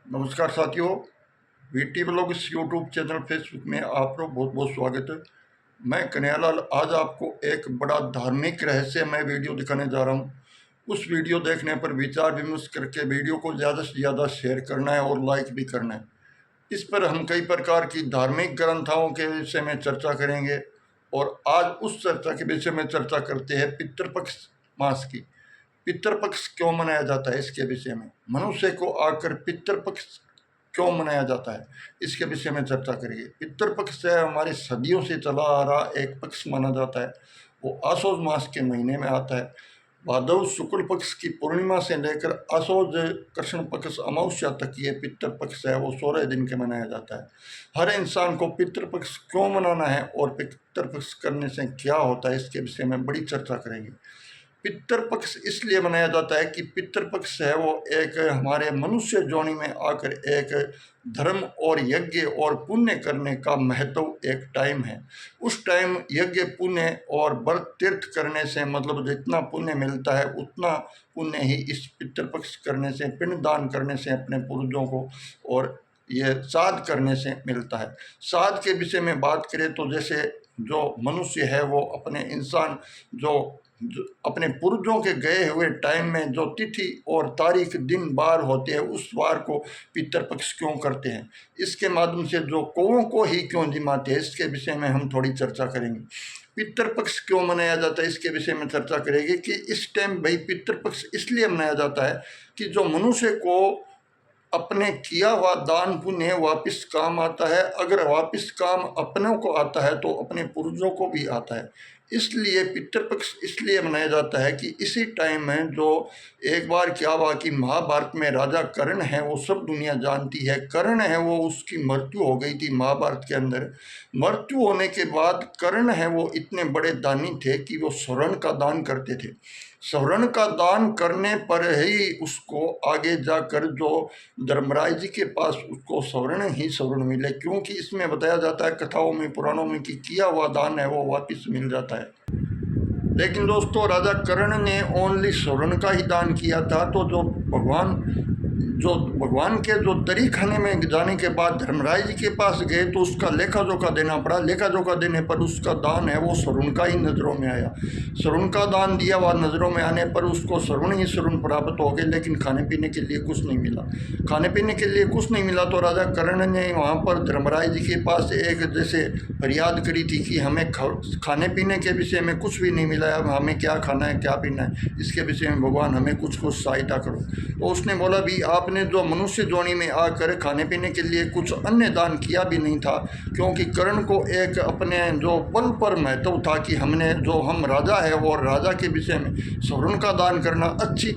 नमस्कार साथियों, VT blog इस यूट्यूब चैनल फेसबुक में आप लोग बहुत बहुत स्वागत है। मैं कन्हैयालाल आज आपको एक बड़ा धार्मिक रहस्यमय वीडियो दिखाने जा रहा हूँ। उस वीडियो देखने पर विचार विमर्श करके वीडियो को ज़्यादा से ज़्यादा शेयर करना है और लाइक भी करना है। इस पर हम कई प्रकार की धार्मिक ग्रंथों के विषय में चर्चा करेंगे और आज उस चर्चा के विषय में चर्चा करते हैं पितृपक्ष मास की। पितृपक्ष क्यों मनाया जाता है, इसके विषय में मनुष्य को आकर पितृपक्ष क्यों मनाया जाता है, इसके विषय में चर्चा करेंगे। पितृपक्ष है हमारे सदियों से चला आ रहा एक पक्ष माना जाता है। वो आसोज मास के महीने में आता है। भादव शुक्ल पक्ष की पूर्णिमा से लेकर आसोज कृष्ण पक्ष अमावस्या तक ये पितृपक्ष है वो 16 दिन के मनाया जाता है। हर इंसान को पितृपक्ष क्यों मनाना है और पितृपक्ष करने से क्या होता है, इसके विषय में बड़ी चर्चा करेंगे। पितृपक्ष इसलिए मनाया जाता है कि पितृपक्ष है वो एक हमारे मनुष्य जोनि में आकर एक धर्म और यज्ञ और पुण्य करने का महत्व एक टाइम है। उस टाइम यज्ञ पुण्य और व्रत तीर्थ करने से मतलब जितना पुण्य मिलता है उतना पुण्य ही इस पितृपक्ष करने से, पिंडदान करने से अपने पूर्वजों को और ये श्राद्ध करने से मिलता है। श्राद्ध के विषय में बात करें तो जैसे जो मनुष्य है वो अपने इंसान जो अपने पूर्वजों के गए हुए टाइम में जो तिथि और तारीख दिन बार होते हैं उस वार को पितृपक्ष क्यों करते हैं, इसके माध्यम से जो कौवों को ही क्यों जिमाते हैं, इसके विषय में हम थोड़ी चर्चा करेंगे। पितृपक्ष क्यों मनाया जाता है, इसके विषय में चर्चा करेंगे कि इस टाइम भाई पितृपक्ष इसलिए मनाया जाता है कि जो मनुष्य को अपने किया हुआ दान पुण्य वापस काम आता है। अगर वापस काम अपनों को आता है तो अपने पूर्वजों को भी आता है। इसलिए पितृपक्ष इसलिए मनाया जाता है कि इसी टाइम में जो एक बार क्या हुआ कि महाभारत में राजा कर्ण है वो सब दुनिया जानती है। कर्ण है वो उसकी मृत्यु हो गई थी महाभारत के अंदर। मृत्यु होने के बाद कर्ण है वो इतने बड़े दानी थे कि वो स्वर्ण का दान करते थे। स्वर्ण का दान करने पर ही उसको आगे जाकर जो धर्मराज जी के पास उसको स्वर्ण ही स्वर्ण मिले, क्योंकि इसमें बताया जाता है कथाओं में पुराणों में कि किया हुआ दान है वो वापस मिल जाता है। लेकिन दोस्तों राजा कर्ण ने ओनली स्वर्ण का ही दान किया था, तो जो भगवान के जो दरी खाने में जाने के बाद धर्मराज जी के पास गए तो उसका लेखा जोखा देना पड़ा। लेखा जोखा देने पर उसका दान है वो स्वर्ण का ही नज़रों में आया। स्वर्ण का दान दिया हुआ नज़रों में आने पर उसको स्वर्ण ही स्वर्ण प्राप्त हो गए, लेकिन खाने पीने के लिए कुछ नहीं मिला। खाने पीने के लिए कुछ नहीं मिला तो राजा कर्ण ने वहाँ पर धर्मराज जी के पास एक जैसे फरियाद करी थी कि हमें खाने पीने के विषय में कुछ भी नहीं मिला है, हमें क्या खाना है क्या पीना है, इसके विषय में भगवान हमें कुछ सहायता करो। तो उसने बोला भी आपने जो मनुष्य जोनी में आकर खाने पीने के लिए कुछ अन्य दान किया भी नहीं था, क्योंकि कर्ण को एक अपने जो बल पर महत्व था कि हमने जो हम राजा है वो राजा के विषय में स्वर्ण का दान करना अच्छी,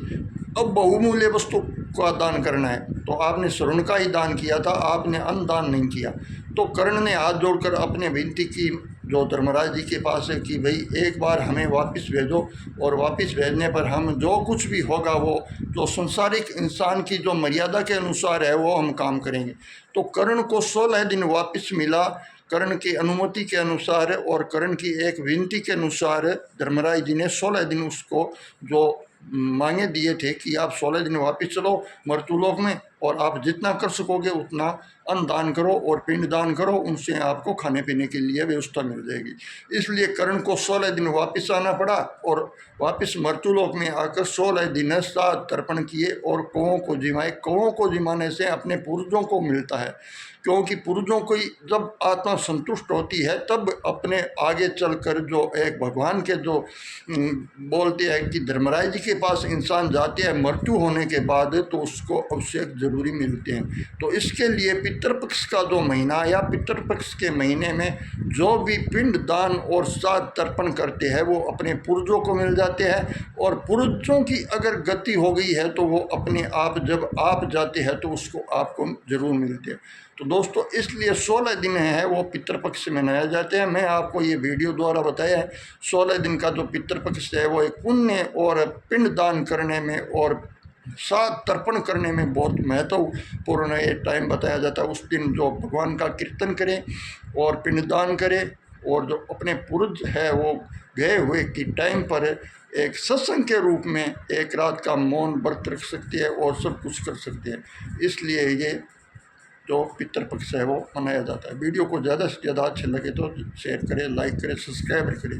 अब बहुमूल्य वस्तु का दान करना है, तो आपने स्वर्ण का ही दान किया था, आपने अन्न दान नहीं किया। तो कर्ण ने हाथ जोड़कर अपने विनती की जो धर्मराज जी के पास है कि भाई एक बार हमें वापस भेजो, और वापस भेजने पर हम जो कुछ भी होगा वो जो संसारिक इंसान की जो मर्यादा के अनुसार है वो हम काम करेंगे। तो कर्ण को 16 दिन वापस मिला कर्ण की अनुमति के अनुसार, और कर्ण की एक विनती के अनुसार धर्मराज जी ने 16 दिन उसको जो मांगे दिए थे कि आप 16 दिन वापस चलो मर्तुलोक में और आप जितना कर सकोगे उतना अन्न दान करो और पिंड दान करो, उनसे आपको खाने पीने के लिए व्यवस्था मिल जाएगी। इसलिए कर्ण को 16 दिन वापस आना पड़ा और वापस मर्तुलोक में आकर 16 दिन श्राद्ध तर्पण किए और कौवों को जिमाए। कौवों को जिमाने से अपने पूर्वजों को मिलता है, क्योंकि पूर्वजों को जब आत्मा संतुष्ट होती है तब अपने आगे चलकर जो एक भगवान के जो बोलते हैं कि धर्मराज जी के पास इंसान जाते हैं मृत्यु होने के बाद तो उसको अवश्य जरूरी मिलते हैं। तो इसके लिए पितृपक्ष का जो महीना या पितृपक्ष के महीने में जो भी पिंड दान और श्राद्ध तर्पण करते हैं वो अपने पूर्वजों को मिल जाते हैं, और पूर्वजों की अगर गति हो गई है तो वो अपने आप जब आप जाते हैं तो उसको आपको जरूर मिलते हैं। तो दोस्तों इसलिए 16 दिन है वो पितृपक्ष में मनाए जाते हैं। मैं आपको ये वीडियो द्वारा बताया है 16 दिन का जो पितृपक्ष है वो एक पुण्य और पिंड दान करने में और श्राद्ध तर्पण करने में बहुत महत्वपूर्ण ये टाइम बताया जाता है। उस दिन जो भगवान का कीर्तन करें और पिंडदान करें, और जो अपने पूर्वज है वो गए हुए की टाइम पर एक सत्संग के रूप में एक रात का मौन व्रत रख सकती है और सब कुछ कर सकती है। इसलिए ये जो पितृपक्ष है वो मनाया जाता है। वीडियो को ज़्यादा से ज़्यादा अच्छे लगे तो शेयर करें, लाइक करें, सब्सक्राइब करें।